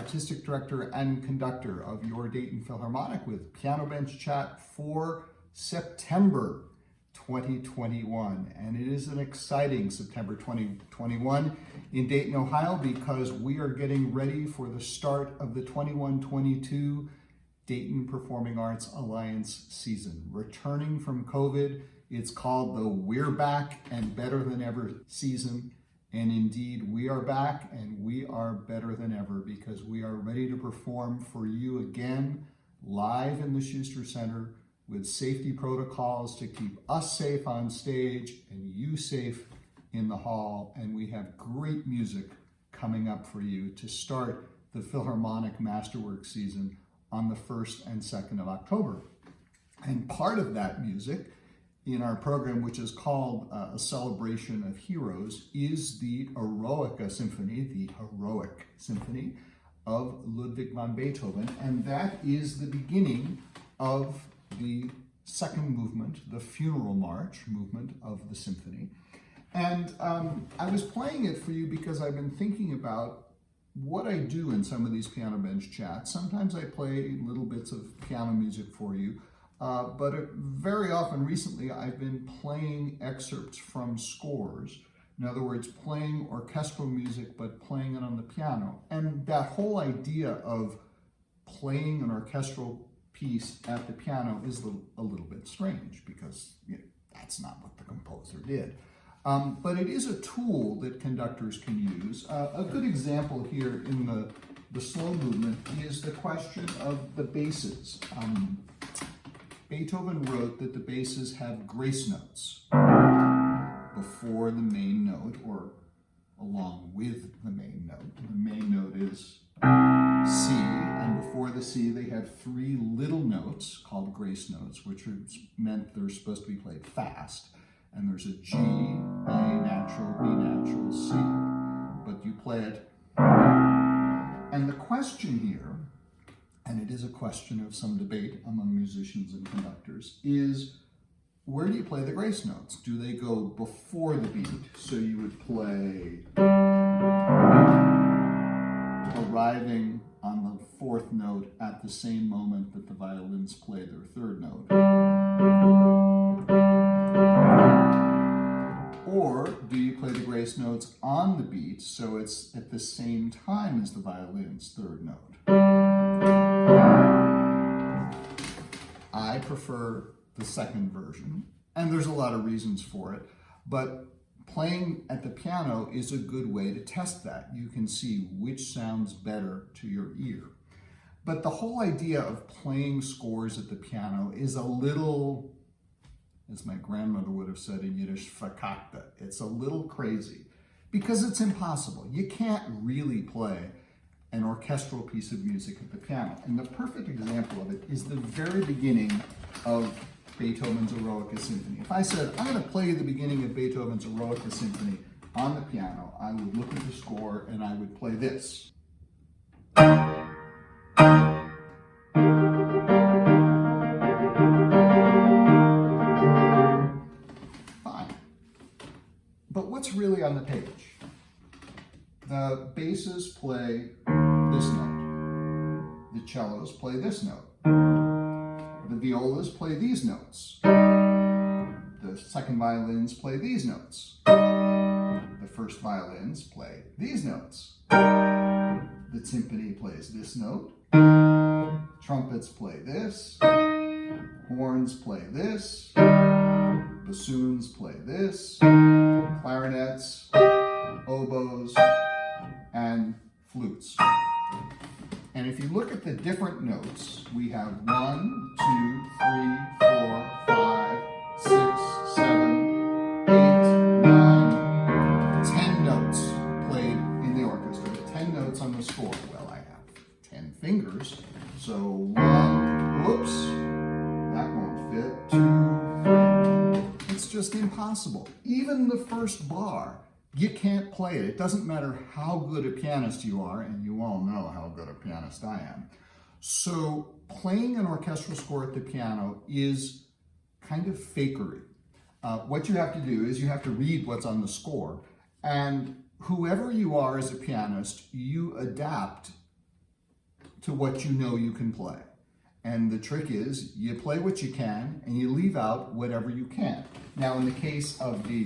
Artistic Director and Conductor of your Dayton Philharmonic with Piano Bench Chat for September 2021. And it is an exciting September 2021 in Dayton, Ohio, because we are getting ready for the start of the 21-22 Dayton Performing Arts Alliance season. Returning from COVID, it's called the We're Back and Better Than Ever season. And indeed, we are back and we are better than ever because we are ready to perform for you again, live in the Schuster Center with safety protocols to keep us safe on stage and you safe in the hall. And we have great music coming up for you to start the Philharmonic Masterworks season on the 1st and 2nd of October. And part of that music in our program, which is called A Celebration of Heroes, is the Eroica Symphony, the Heroic Symphony of Ludwig van Beethoven. And that is the beginning of the second movement, the Funeral March movement of the symphony. And I was playing it for you because I've been thinking about what I do in some of these piano bench chats. Sometimes I play little bits of piano music for you, but very often recently I've been playing excerpts from scores. In other words, playing orchestral music, but playing it on the piano. And that whole idea of playing an orchestral piece at the piano is a little bit strange because that's not what the composer did. But it is a tool that conductors can use. A good example here in the slow movement is the question of the basses. Beethoven wrote that the basses have grace notes before the main note or along with the main note. The main note is C, and before the C they have three little notes called grace notes, which are meant they're supposed to be played fast. And there's a G, A natural, B natural, C, but you play it. And the question here, and it is a question of some debate among musicians and conductors, is where do you play the grace notes? Do they go before the beat? So you would play arriving on the fourth note at the same moment that the violins play their third note. Or do you play the grace notes on the beat so it's at the same time as the violin's third note? I prefer the second version, and there's a lot of reasons for it, but playing at the piano is a good way to test that. You can see which sounds better to your ear. But the whole idea of playing scores at the piano is a little, as my grandmother would have said in Yiddish, verkackte. It's a little crazy because it's impossible. You can't really play an orchestral piece of music at the piano. And the perfect example of it is the very beginning of Beethoven's Eroica Symphony. If I said, I'm going to play the beginning of Beethoven's Eroica Symphony on the piano, I would look at the score and I would play this. Fine. But what's really on the page? The basses play this note. The cellos play this note. The violas play these notes. The second violins play these notes. The first violins play these notes. The timpani plays this note. Trumpets play this. Horns play this. Bassoons play this. Clarinets, oboes, and flutes. And if you look at the different notes, we have 1, 2, 3, 4, 5, 6, 7, 8, 9, 10 notes played in the orchestra, 10 notes on the score. Well, I have 10 fingers, so 1, whoops, that won't fit, 2, 3. It's just impossible. Even the first bar, you can't play it. It doesn't matter how good a pianist you are, and you all know how good a pianist I am. So playing an orchestral score at the piano is kind of fakery. What you have to do is you have to read what's on the score, and whoever you are as a pianist, you adapt to what you know you can play. And the trick is you play what you can and you leave out whatever you can't. Now, in the case of the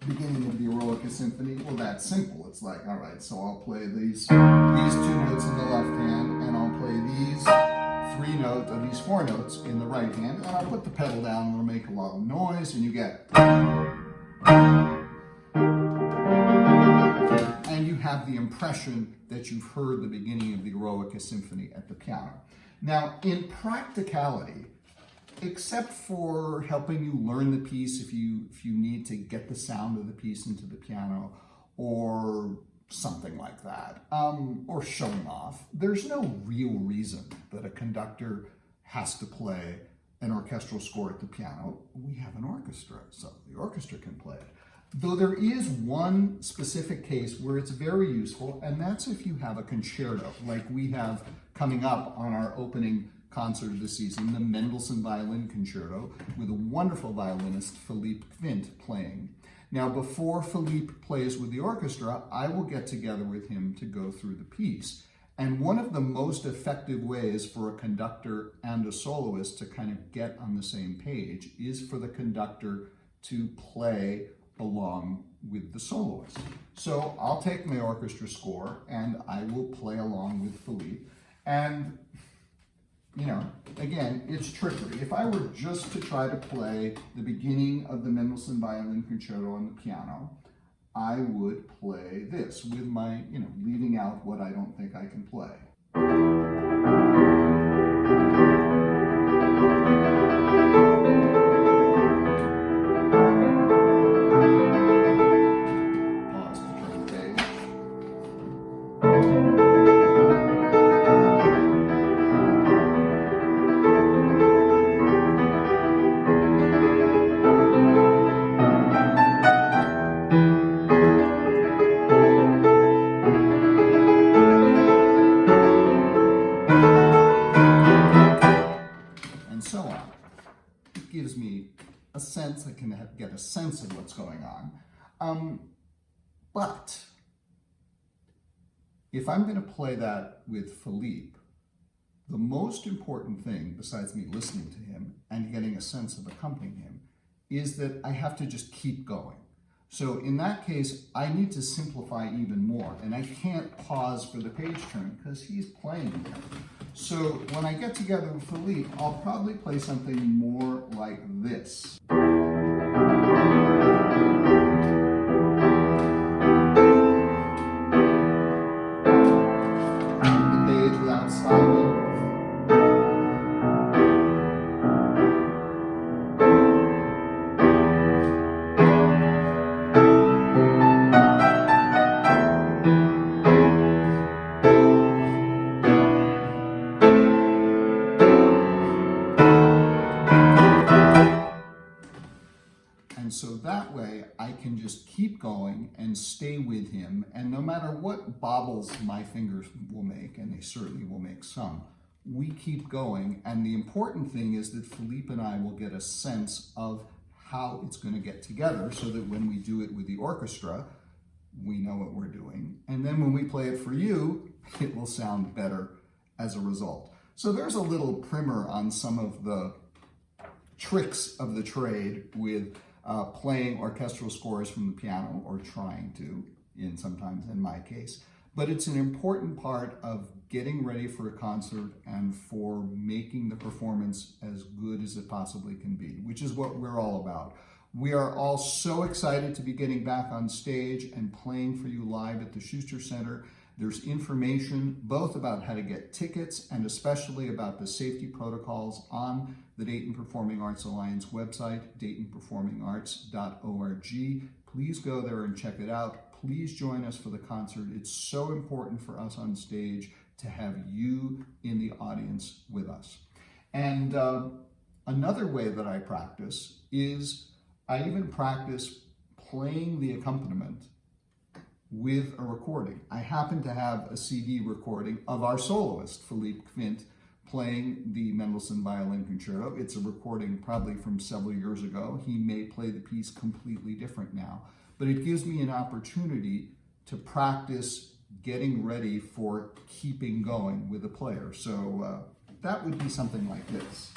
beginning of the Eroica Symphony, well, that's simple. It's like, all right, so I'll play these 2 notes in the left hand, and I'll play these 4 notes in the right hand, and I'll put the pedal down and it'll make a lot of noise, and you get, and you have the impression that you've heard the beginning of the Eroica Symphony at the piano. Now, in practicality, except for helping you learn the piece if you need to get the sound of the piece into the piano or something like that, or showing off, there's no real reason that a conductor has to play an orchestral score at the piano. We have an orchestra, so the orchestra can play it. Though there is one specific case where it's very useful, and that's if you have a concerto, like we have coming up on our opening concert of the season, the Mendelssohn Violin Concerto, with a wonderful violinist, Philippe Quint, playing. Now, before Philippe plays with the orchestra, I will get together with him to go through the piece. And one of the most effective ways for a conductor and a soloist to kind of get on the same page is for the conductor to play along with the soloist. So I'll take my orchestra score and I will play along with Philippe. And you know, again, it's trickery. If I were just to try to play the beginning of the Mendelssohn Violin Concerto on the piano, I would play this with my, leaving out what I don't think I can play. Pause to turn the page. Gives me a sense, I can get a sense of what's going on. But if I'm going to play that with Philippe, the most important thing, besides me listening to him and getting a sense of accompanying him, is that I have to just keep going. So in that case, I need to simplify even more, and I can't pause for the page turn because he's playing here. So when I get together with Philippe, I'll probably play something more like this. The page without stopping. And so that way I can just keep going and stay with him, and no matter what bobbles my fingers will make, and they certainly will make some, we keep going. And the important thing is that Philippe and I will get a sense of how it's going to get together so that when we do it with the orchestra, we know what we're doing. And then when we play it for you, it will sound better as a result. So there's a little primer on some of the tricks of the trade with playing orchestral scores from the piano, or trying to, sometimes in my case. But it's an important part of getting ready for a concert and for making the performance as good as it possibly can be, which is what we're all about. We are all so excited to be getting back on stage and playing for you live at the Schuster Center. There's information both about how to get tickets and especially about the safety protocols on the Dayton Performing Arts Alliance website, daytonperformingarts.org. Please go there and check it out. Please join us for the concert. It's so important for us on stage to have you in the audience with us. And another way that I practice is I even practice playing the accompaniment with a recording. I happen to have a CD recording of our soloist, Philippe Quint, playing the Mendelssohn Violin Concerto. It's a recording probably from several years ago. He may play the piece completely different now, but it gives me an opportunity to practice getting ready for keeping going with the player. So that would be something like this.